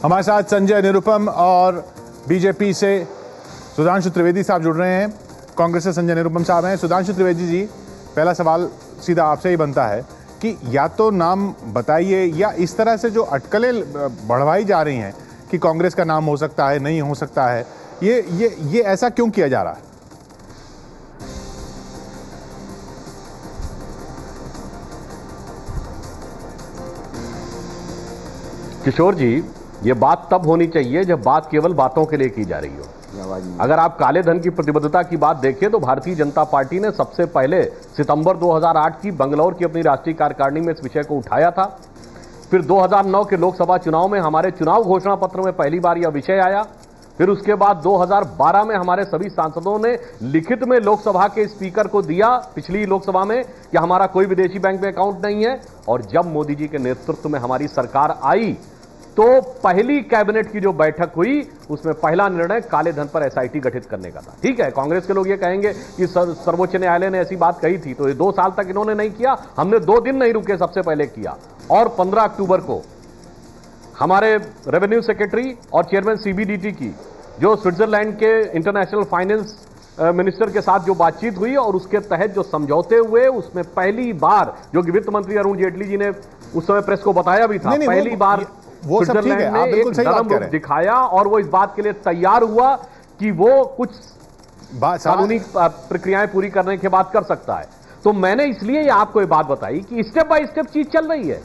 हमारे साथ संजय निरुपम और बीजेपी से सुधांशु त्रिवेदी साहब जुड़ रहे हैं। कांग्रेस से संजय निरुपम साहब हैं। सुधांशु त्रिवेदी जी, पहला सवाल सीधा आपसे ही बनता है कि या तो नाम बताइए या इस तरह से जो अटकलें बढ़वाई जा रही हैं कि कांग्रेस का नाम हो सकता है, नहीं हो सकता है, ये ऐसा क्यों किया जा रहा है? किशोर जी, ये बात तब होनी चाहिए जब बात केवल बातों के लिए की जा रही हो। अगर आप काले धन की प्रतिबद्धता की बात देखें तो भारतीय जनता पार्टी ने सबसे पहले सितंबर 2008 की बंगलौर की अपनी राष्ट्रीय कार्यकारिणी में इस विषय को उठाया था। फिर 2009 के लोकसभा चुनाव में हमारे चुनाव घोषणा पत्र में पहली बार यह विषय आया। फिर उसके बाद 2012 में हमारे सभी सांसदों ने लिखित में लोकसभा के स्पीकर को दिया, पिछली लोकसभा में, कि हमारा कोई विदेशी बैंक में अकाउंट नहीं है। और जब मोदी जी के नेतृत्व में हमारी सरकार आई तो पहली कैबिनेट की जो बैठक हुई उसमें पहला निर्णय काले धन पर एसआईटी गठित करने का था। ठीक है, कांग्रेस के लोग ये कहेंगे कि सर्वोच्च न्यायालय ने ऐसी बात कही थी, तो ये 2 साल तक इन्होंने नहीं किया। हमने 2 दिन नहीं रुके, सबसे पहले किया। और 15 अक्टूबर को हमारे रेवेन्यू सेक्रेटरी और चेयरमैन सीबीडीटी की जो स्विट्जरलैंड के इंटरनेशनल फाइनेंस मिनिस्टर के साथ जो बातचीत हुई और उसके तहत जो समझौते हुए, उसमें पहली बार, जो कि वित्त मंत्री अरुण जेटली जी ने उस समय प्रेस को बताया भी था, पहली बार वो सब ठीक है, आप बिल्कुल सही बात कह रहे हैं, दिखाया और वो इस बात के लिए तैयार हुआ कि वो कुछ कानूनी प्रक्रियाएं पूरी करने के बाद कर सकता है। तो मैंने इसलिए आपको ये बात बताई कि स्टेप बाय स्टेप चीज चल रही है।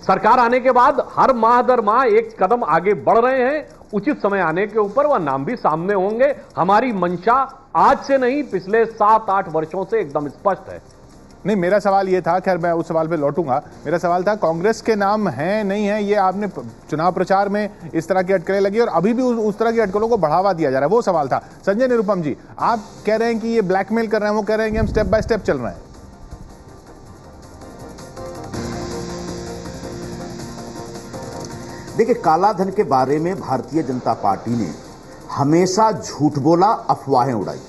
सरकार आने के बाद हर माह दर माह एक कदम आगे बढ़ रहे हैं। उचित समय आने के ऊपर वह नाम भी सामने होंगे। हमारी मंशा आज से नहीं, पिछले 7-8 वर्षों से एकदम स्पष्ट है। नहीं, मेरा सवाल ये था, खैर मैं उस सवाल पे लौटूंगा। मेरा सवाल था कांग्रेस के नाम हैं नहीं है, ये आपने चुनाव प्रचार में इस तरह की अटकलें लगी और अभी भी उस तरह की अटकलों को बढ़ावा दिया जा रहा है, वो सवाल था। संजय निरुपम जी, आप कह रहे हैं कि ये ब्लैकमेल कर रहे हैं, वो कह रहे हैं कि हम स्टेप बाय स्टेप चल रहे हैं। देखिए, काला धन के बारे में भारतीय जनता पार्टी ने हमेशा झूठ बोला, अफवाहें उड़ाई।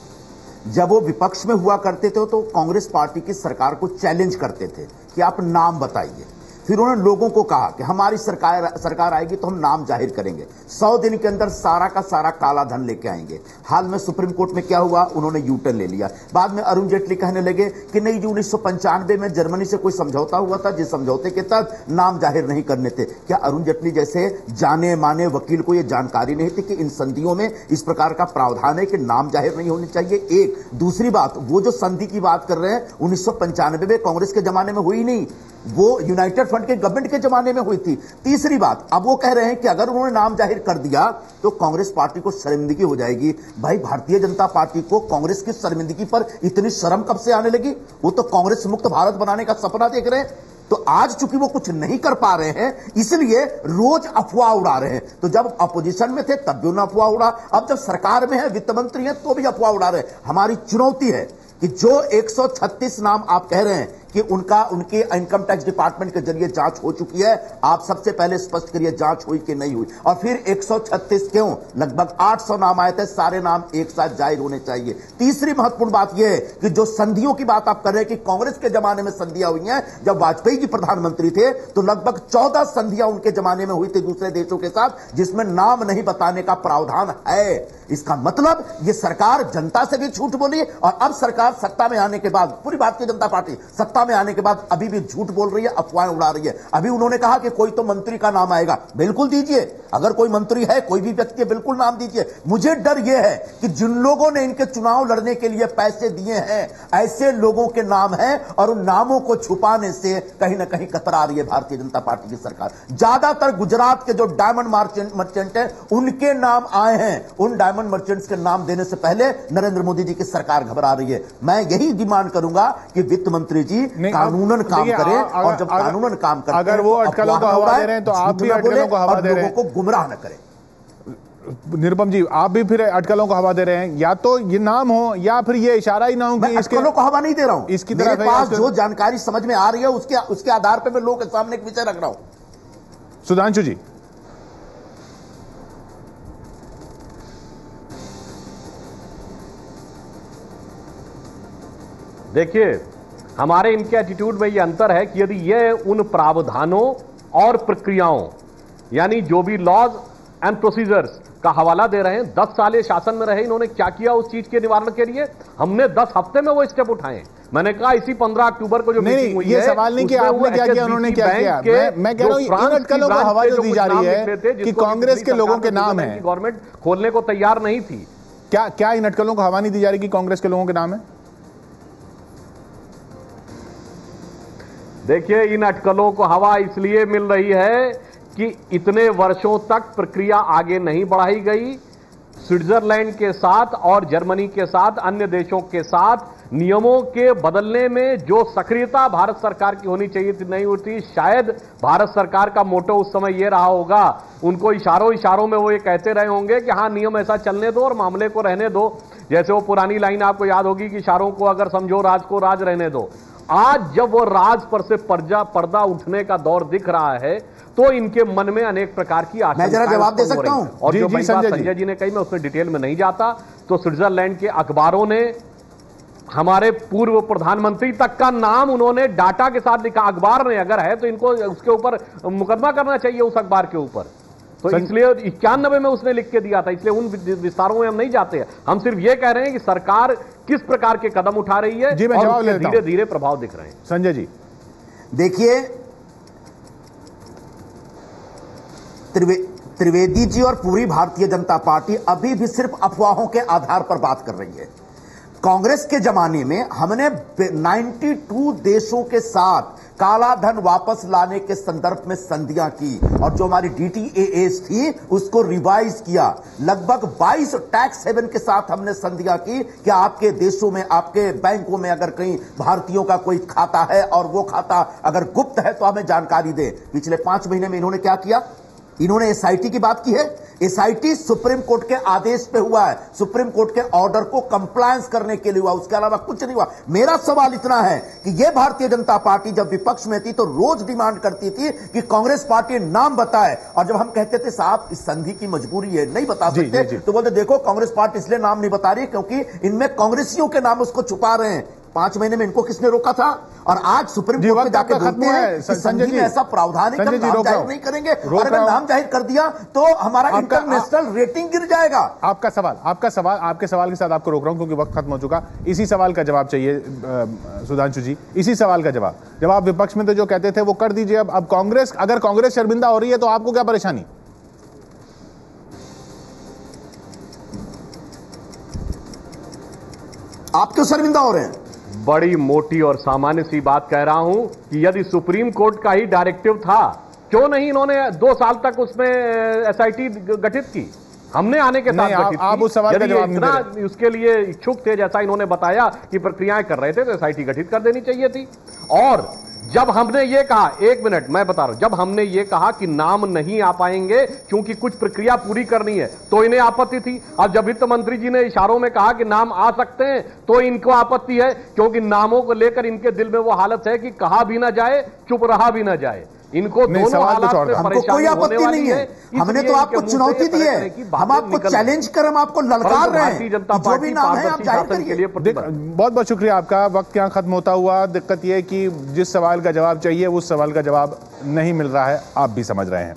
जब वो विपक्ष में हुआ करते थे तो कांग्रेस पार्टी की सरकार को चैलेंज करते थे कि आप नाम बताइए। फिर उन्होंने लोगों को कहा कि हमारी सरकार आएगी तो हम नाम जाहिर करेंगे, 100 दिन के अंदर सारा का सारा काला धन लेके आएंगे। हाल में सुप्रीम कोर्ट में क्या हुआ, उन्होंने यूटर्न ले लिया। बाद में अरुण जेटली कहने लगे कि नहीं जी, 1995 में जर्मनी से कोई समझौता हुआ था, जिस समझौते के तहत नाम जाहिर नहीं करने थे। क्या अरुण जेटली जैसे जाने माने वकील को यह जानकारी नहीं थी कि इन संधियों में इस प्रकार का प्रावधान है कि नाम जाहिर नहीं होने चाहिए? एक दूसरी बात, वो जो संधि की बात कर रहे हैं 1995 में कांग्रेस के जमाने में हुई नहीं, वो यूनाइटेड फ्रंट के गवर्नमेंट के जमाने में हुई थी। तीसरी बात, अब वो कह रहे हैं कि अगर उन्होंने नाम जाहिर कर दिया तो कांग्रेस पार्टी को शर्मिंदगी हो जाएगी। भाई, भारतीय जनता पार्टी को कांग्रेस की शर्मिंदगी पर इतनी शर्म कब से आने लगी? वो तो कांग्रेस मुक्त भारत बनाने का सपना देख रहे हैं। तो आज चूंकि वो कुछ नहीं कर पा रहे हैं, इसलिए रोज अफवाह उड़ा रहे हैं। तो जब अपोजिशन में थे तब भी उन्हें अफवाह उड़ा, अब जब सरकार में है, वित्त मंत्री है, तो भी अफवाह उड़ा रहे हैं। हमारी चुनौती है कि जो 136 नाम आप कह रहे हैं कि उनके इनकम टैक्स डिपार्टमेंट के जरिए जांच हो चुकी है, आप सबसे पहले स्पष्ट करिए जांच हुई कि नहीं हुई। और फिर 136 क्यों, लगभग 800 नाम आए थे, सारे नाम एक साथ जाहिर होने चाहिए। तीसरी महत्वपूर्ण बात यह है कि जो संधियों की बात आप कर रहे हैं कि कांग्रेस के जमाने में संधियां हुई हैं, जब वाजपेयी जी प्रधानमंत्री थे तो लगभग 14 संधियां उनके जमाने में हुई थी दूसरे देशों के साथ, जिसमें नाम नहीं बताने का प्रावधान है। इसका मतलब ये सरकार जनता से भी झूठ बोली और अब सरकार सत्ता में आने के बाद, पूरी भारतीय जनता पार्टी सत्ता में आने के बाद अभी भी झूठ बोल रही है, अफवाहें उड़ा रही है। अभी उन्होंने कहा कि कोई तो मंत्री का नाम आएगा। बिल्कुल दीजिए, अगर कोई मंत्री है, कोई भी व्यक्ति है, बिल्कुल नाम दीजिए। मुझे डर यह है कि जिन लोगों ने इनके चुनाव लड़ने के लिए पैसे दिए हैं, ऐसे लोगों के नाम हैं और उन नामों को छुपाने से कहीं ना कहीं कतरा रही है भारतीय जनता पार्टी की सरकार। ज्यादातर गुजरात के जो डायमंड मर्चेंट है, उनके नाम आए हैं। उन डायमंड मर्चेंट्स के नाम देने से पहले नरेंद्र मोदी जी की सरकार घबरा रही है। मैं यही डिमांड करूंगा कि वित्त मंत्री जी कानूनन काम करें और जब कानूनन काम करते अगर वो अटकलों को हवा दे रहे हैं तो आप भी अटकलों को हवा दे रहे हैं, लोगों को गुमराह न करें। निरुपम जी, आप भी फिर अटकलों को हवा दे रहे हैं। या तो ये नाम हो या फिर ये इशारा ही ना हो कि इसके अटकलों को हवा नहीं दे रहा हूं। इसकी तरफ मेरे पास जो जानकारी समझ में आ रही है उसके आधार पर मैं लोगों के सामने एक विषय रख रहा हूं। सुधांशु जी, देखिए, हमारे इनके एटीट्यूड में ये अंतर है कि यदि ये उन प्रावधानों और प्रक्रियाओं यानी जो भी लॉज एंड प्रोसीजर्स का हवाला दे रहे हैं। 10 साल ये शासन में रहे, इन्होंने क्या किया उस चीज के निवारण के लिए? हमने 10 हफ्ते में वो स्टेप उठाए। मैंने कहा इसी 15 अक्टूबर को जो मीटिंग हुई है, ये सवाल नहीं कि आपने क्या किया, उन्होंने क्या किया। मैं कह रहा हूं इन अटकलों को हवा जो दी जा रही है कि कांग्रेस के लोगों के नाम है। गवर्नमेंट खोलने को तैयार नहीं थी। क्या इन अटकलों को हवा नहीं दी जा रही कि कांग्रेस के लोगों के नाम है? देखिए, इन अटकलों को हवा इसलिए मिल रही है कि इतने वर्षों तक प्रक्रिया आगे नहीं बढ़ाई गई। स्विट्जरलैंड के साथ और जर्मनी के साथ, अन्य देशों के साथ नियमों के बदलने में जो सक्रियता भारत सरकार की होनी चाहिए थी, नहीं होती। शायद भारत सरकार का मोटो उस समय यह रहा होगा, उनको इशारों में वो ये कहते रहे होंगे कि हाँ, नियम ऐसा चलने दो और मामले को रहने दो। जैसे वो पुरानी लाइन आपको याद होगी कि इशारों को अगर समझो, राज को राज रहने दो। आज जब वो राज पर से पर्दा उठने का दौर दिख रहा है, तो इनके मन में अनेक प्रकार की आशंकाएं। मैं जरा जवाब दे सकता हूं? और जो बात संजय जी ने कही, मैं उसमें डिटेल में नहीं जाता। तो स्विट्जरलैंड के अखबारों ने हमारे पूर्व प्रधानमंत्री तक का नाम उन्होंने डाटा के साथ लिखा। अखबार ने अगर है तो इनको उसके ऊपर मुकदमा करना चाहिए, उस अखबार के ऊपर। तो इसलिए 91 में उसने लिख के दिया था, इसलिए उन विस्तारों में हम नहीं जाते। हम सिर्फ ये कह रहे हैं कि सरकार किस प्रकार के कदम उठा रही है और धीरे धीरे प्रभाव दिख रहे हैं। संजय जी देखिए, त्रिवेदी जी और पूरी भारतीय जनता पार्टी अभी भी सिर्फ अफवाहों के आधार पर बात कर रही है। कांग्रेस के जमाने में हमने 92 देशों के साथ काला धन वापस लाने के संदर्भ में संधियां की और जो हमारी DTAAs थी उसको रिवाइज किया। लगभग 22 टैक्स हेवन के साथ हमने संधियां की कि आपके देशों में, आपके बैंकों में अगर कहीं भारतीयों का कोई खाता है और वो खाता अगर गुप्त है तो हमें जानकारी दे। पिछले 5 महीने में इन्होंने क्या किया? इन्होंने SIT की बात की है। SIT सुप्रीम कोर्ट के आदेश पे हुआ है, सुप्रीम कोर्ट के ऑर्डर को कंप्लायंस करने के लिए हुआ, उसके अलावा कुछ नहीं हुआ। मेरा सवाल इतना है कि यह भारतीय जनता पार्टी जब विपक्ष में थी तो रोज डिमांड करती थी कि कांग्रेस पार्टी नाम बताए, और जब हम कहते थे साहब इस संधि की मजबूरी है, नहीं बता सकते, तो बोलते देखो कांग्रेस पार्टी इसलिए नाम नहीं बता रही क्योंकि इनमें कांग्रेसियों के नाम उसको छुपा रहे हैं। 5 महीने में इनको किसने रोका था? और आज सुप्रीम कोर्ट में जाकर बोलते हैं कि संधि में ऐसा प्रावधान नाम जाहिर नहीं करेंगे, और अगर नाम जाहिर कर दिया तो हमारा इंटरनेशनल रेटिंग गिर जाएगा। आपका सवाल, आपके सवाल के साथ आपको रोक रहा हूं क्योंकि वक्त खत्म हो चुका। इसी सवाल का जवाब चाहिए सुधांशु जी, इसी सवाल का जवाब। जब आप विपक्ष में थे जो कहते थे वो कर दीजिए। अब कांग्रेस, अगर कांग्रेस शर्मिंदा हो रही है तो आपको क्या परेशानी? आप क्यों शर्मिंदा हो रहे हैं? बड़ी मोटी और सामान्य सी बात कह रहा हूं कि यदि सुप्रीम कोर्ट का ही डायरेक्टिव था, क्यों नहीं इन्होंने 2 साल तक उसमें SIT गठित की? हमने आने के साथ गठित की। आप उस सवाल का जवाब इतना उसके लिए इच्छुक थे, जैसा इन्होंने बताया कि प्रक्रियाएं कर रहे थे, तो SIT गठित कर देनी चाहिए थी। और जब हमने ये कहा, 1 मिनट मैं बता रहा हूं, जब हमने ये कहा कि नाम नहीं आ पाएंगे क्योंकि कुछ प्रक्रिया पूरी करनी है, तो इन्हें आपत्ति थी। अब जब वित्त मंत्री जी ने इशारों में कहा कि नाम आ सकते हैं, तो इनको आपत्ति है, क्योंकि नामों को लेकर इनके दिल में वो हालत है कि कहा भी ना जाए, चुप रहा भी ना जाए। इनको दोनों हालात में कोई आपत्ति नहीं है। हमने तो आपको चुनौती दी है, हम आपको चैलेंज कर, हम आपको ललकार रहे हैं, जो भी नाम है आप जाहिर करिए। बहुत बहुत शुक्रिया आपका। वक्त यहाँ खत्म होता हुआ। दिक्कत यह है कि जिस सवाल का जवाब चाहिए उस सवाल का जवाब नहीं मिल रहा है, आप भी समझ रहे हैं।